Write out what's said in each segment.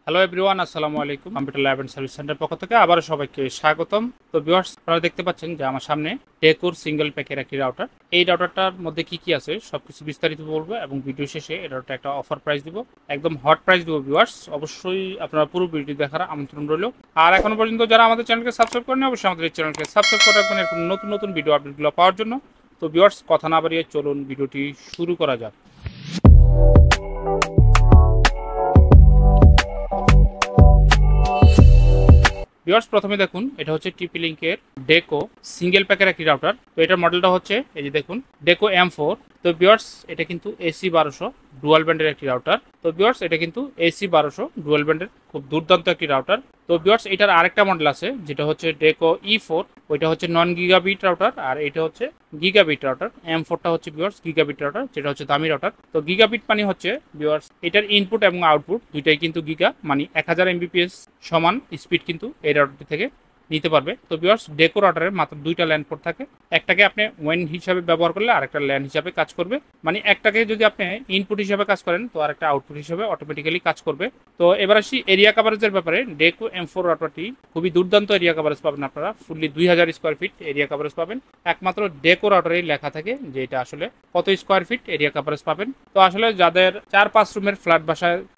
Hello everyone, আসসালামু আলাইকুম। Computer lab and service centre পক্ষ থেকে আবারও সবাইকে স্বাগতম। তো ভিউয়ার্স, আপনারা দেখতে পাচ্ছেন যে আমার সামনে ডেকোর সিঙ্গেল প্যাকের একটি রাউটার। এই রাউটারটার মধ্যে কি কি আছে সবকিছু বিস্তারিত বলবো এবং ভিডিও শেষে এই রাউটারটা একটা অফার প্রাইস দিব, একদম হট প্রাইস দিব। ভিউয়ার্স, অবশ্যই আপনারা পুরো ভিডিও দেখার আমন্ত্রণ রইল। আর এখনো পর্যন্ত যারা আমাদের চ্যানেলকে সাবস্ক্রাইব করেন, অবশ্যই আমাদের এই চ্যানেলকে সাবস্ক্রাইব করে রাখবেন এরকম নতুন নতুন ভিডিও আপডেটগুলো পাওয়ার জন্য। তো ভিউয়ার্স, কথা না বাড়িয়ে চলুন ভিডিওটি শুরু করা যাক। ভিউয়ার্স, প্রথমে দেখুন, এটা হচ্ছে টিপি লিঙ্কের ডেকো সিঙ্গেল প্যাকের একটি রাউটার। তো এটার মডেলটা হচ্ছে এই যে দেখুন, ডেকো M4। তো ভিউয়ার্স, এটা কিন্তু AC1200 ডুয়াল ব্যান্ডের একটি রাউটার। তো ভিউয়ার্স, এটা কিন্তু AC1200 ডুয়াল ব্যান্ডের খুব দুর্দান্ত একটি রাউটার। তো ভিউয়ার্স, এটার আরেকটা মডেল আছে যেটা হচ্ছে ডেকো E4। ওইটা হচ্ছে নন গিগাবিট রাউটার, আর এটা হচ্ছে গিগাবিট রাউটার। M4টা হচ্ছে ভিউয়ার্স গিগাবিট রাউটার, যেটা হচ্ছে দামি রাউটার। তো গিগাবিট মানে হচ্ছে ভিউয়ার্স, এটার ইনপুট এবং আউটপুট দুইটাই কিন্তু গিগা, মানে 1000 Mbps সমান স্পিড কিন্তু এই রাউটারটি থেকে নিতে পারবে। তো ভিউয়ার্স, ডেকো রাউটারের মাত্র দুইটা ল্যান পোর্ট থাকে। একটাকে আপনি ওয়েন হিসাবে ব্যবহার করলে আরেকটা ল্যান হিসাবে কাজ করবে, মানে একটাকে যদি আপনি ইনপুট হিসাবে কাজ করেন তো আরেকটা আউটপুট হিসাবে অটোমেটিক্যালি কাজ করবে। তো এবার আসি এরিয়া কভারেজের ব্যাপারে। ডেকো M4 রাউটারটি খুবই দুর্দান্ত এরিয়া কভারেজ পাবেন আপনারা, fully 2000 square feet area coverage পাবেন। একমাত্র ডেকো রাউটারেই লেখা থাকে যে এটা আসলে কত স্কোয়ার ফিট এরিয়া কভারেজ পাবেন। তো আসলে যাদের 4-5 রুমের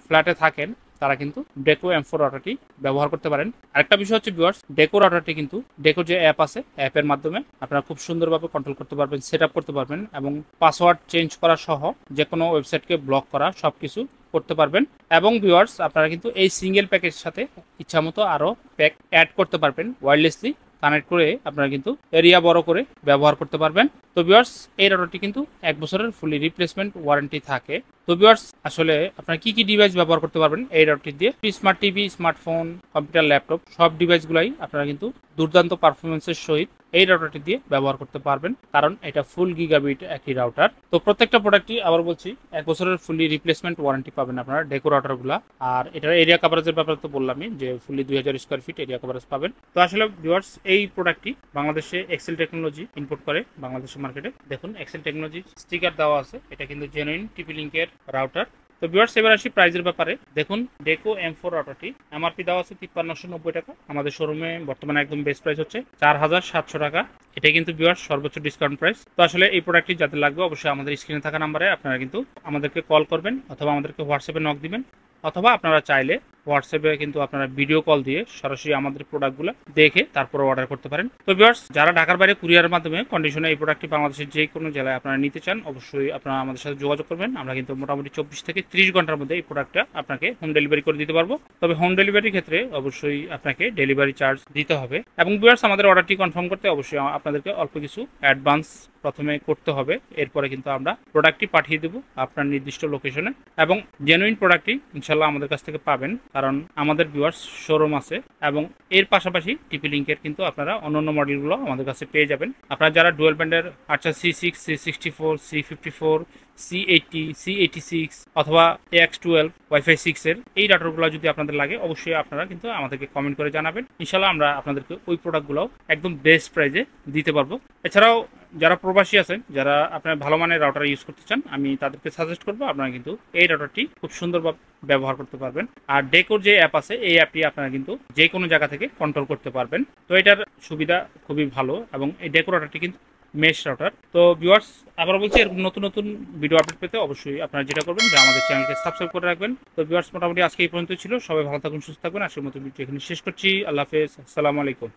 ফ্ল্যাটে থাকেন তারা কিন্তু ডেকো M4 রাউটারটি ব্যবহার করতে পারেন। আরেকটা বিষয় হচ্ছে ভিউয়ার্স, ডেকো রাউটারটি কিন্তু ডেকো যে অ্যাপ আছে, অ্যাপের মাধ্যমে আপনারা খুব সুন্দরভাবে কন্ট্রোল করতে পারবেন, সেট আপ করতে পারবেন এবং পাসওয়ার্ড চেঞ্জ করা সহ যে কোনো ওয়েবসাইটকে ব্লক করা সবকিছু করতে পারবেন। এবং ভিউয়ার্স, আপনারা কিন্তু এই সিঙ্গেল প্যাকের সাথে ইচ্ছামতো আরও প্যাক অ্যাড করতে পারবেন, ওয়্যারলেসলি কানেক্ট করে আপনারা কিন্তু এরিয়া বড় করে ব্যবহার করতে পারবেন। তো ভিউয়ার্স, এই রাউটারটি কিন্তু 1 বছরের ফুলি রিপ্লেসমেন্ট ওয়ারেন্টি থাকে। তো ভিউয়ার্স, আসলে আপনারা কি কি ডিভাইস ব্যবহার করতে পারবেন এই রাউটারটি দিয়ে? Smart TV, smartphone, computer, laptop সব ডিভাইসগুলাই আপনারা কিন্তু দুর্দান্ত পারফরমেন্সের সহিত এই রাউটারটি দিয়ে ব্যবহার করতে পারবেন, কারণ এটা ফুল গিগাবিট একটি রাউটার। তো প্রত্যেকটা প্রোডাক্টই আবার বলছি 1 বছরের ফুলি রিপ্লেসমেন্ট ওয়ারেন্টি পাবেন আপনারা ডেকো রাউটারগুলা। আর এটার এরিয়া কভারেজের ব্যাপারে তো বললামই যে ফুলি 2000 স্কোয়ার ফিট এরিয়া কভারেজ পাবেন। তো আসলে ভিউয়ার্স, এই প্রোডাক্টটি বাংলাদেশে এক্সেল টেকনোলজি ইম্পোর্ট করে বাংলাদেশের মার্কেটে। দেখুন, এক্সেল টেকনোলজি স্টিকার দেওয়া আছে, এটা কিন্তু জেনুইন টিপি লিঙ্কের রাউটার। তো ভিউয়ার্স, এবার আসি প্রাইজের ব্যাপারে। দেখুন, ডেকো M4 রাউটারটি এমআরপি দেওয়া আছে 5390 টাকা। আমাদের শোরুমে বর্তমানে একদম বেস্ট প্রাইস হচ্ছে 4700 টাকা। এটা কিন্তু ভিউয়ার্স সর্বোচ্চ ডিসকাউন্ট প্রাইস। তো আসলে এই প্রোডাক্টটি যাদের লাগবে অবশ্যই আমাদের স্ক্রিনে থাকা নাম্বারে আপনারা কিন্তু আমাদেরকে কল করবেন অথবা আমাদেরকে হোয়াটসঅ্যাপে নক দিবেন, অথবা আপনারা চাইলে হোয়াটসঅ্যাপে কিন্তু আপনারা ভিডিও কল দিয়ে সরাসরি আমাদের প্রোডাক্টগুলো দেখে তারপরে অর্ডার করতে পারেন। তো ভিউয়ার্স, যারা ঢাকার বাইরে কুরিয়ারের মাধ্যমে কন্ডিশনে এই প্রোডাক্টটি বাংলাদেশের যে কোনো জেলায় আপনারা নিতে চান, অবশ্যই আপনারা আমাদের সাথে যোগাযোগ করবেন। আমরা কিন্তু মোটামুটি 24 থেকে 30 ঘন্টার মধ্যে এই প্রোডাক্টটা আপনাকে হোম ডেলিভারি করে দিতে পারবো। তবে হোম ডেলিভারির ক্ষেত্রে অবশ্যই আপনাকে ডেলিভারি চার্জ দিতে হবে। এবং ভিউয়ার্স, আমাদের অর্ডারটি কনফার্ম করতে অবশ্যই আপনাদেরকে অল্প কিছু অ্যাডভান্স প্রথমে করতে হবে, এরপরে কিন্তু আমরা প্রোডাক্টটি পাঠিয়ে দেবো আপনার নির্দিষ্ট লোকেশনে। এবং জেনুইন প্রোডাক্টটি ইনশাল্লাহ আমাদের কাছ থেকে পাবেন, কারণ আমাদের ভিউয়ার্স শোরুম আছে। এবং এর পাশাপাশি টিপি লিঙ্কের কিন্তু আপনারা অন্যান্য মডেলগুলো আমাদের কাছে পেয়ে যাবেন। আপনারা যারা ডুয়াল ব্যান্ডের C6, C64, C54, C80, C86 অথবা AX12 ওয়াইফাই 6 এর এই রাউটারগুলো যদি আপনাদের লাগে, অবশ্যই আপনারা কিন্তু আমাদেরকে কমেন্ট করে জানাবেন। ইনশাল্লাহ আমরা আপনাদেরকে ওই প্রোডাক্টগুলো একদম বেস্ট প্রাইজে দিতে পারবো। এছাড়াও যারা প্রবাসী আছেন, যারা আপনার ভালো মানের রাউটার ইউজ করতে চান, আমি তাদেরকে সাজেস্ট করবো আপনারা কিন্তু এই রাউটারটি খুব সুন্দরভাবে ব্যবহার করতে পারবেন। আর ডেকোর যে অ্যাপ আছে, এই অ্যাপটি আপনারা কিন্তু যে কোনো জায়গা থেকে কন্ট্রোল করতে পারবেন। তো এটার সুবিধা খুবই ভালো, এবং এই ডেকো রাউটারটি কিন্তু মেশ রাউটার। তো ভিউয়ার্স, আবার বলছি, এরকম নতুন নতুন ভিডিও আপডেট পেতে অবশ্যই আপনারা যেটা করবেন যে আমাদের চ্যানেলকে সাবস্ক্রাইব করে রাখবেন। তো ভিউয়ার্স, মোটামুটি আজকে এই পর্যন্ত ছিল। সবাই ভালো থাকুন, সুস্থ থাকবেন। আজকের মতো ভিডিও এখানে শেষ করছি। আল্লাহ হাফেজ, আসসালামু আলাইকুম।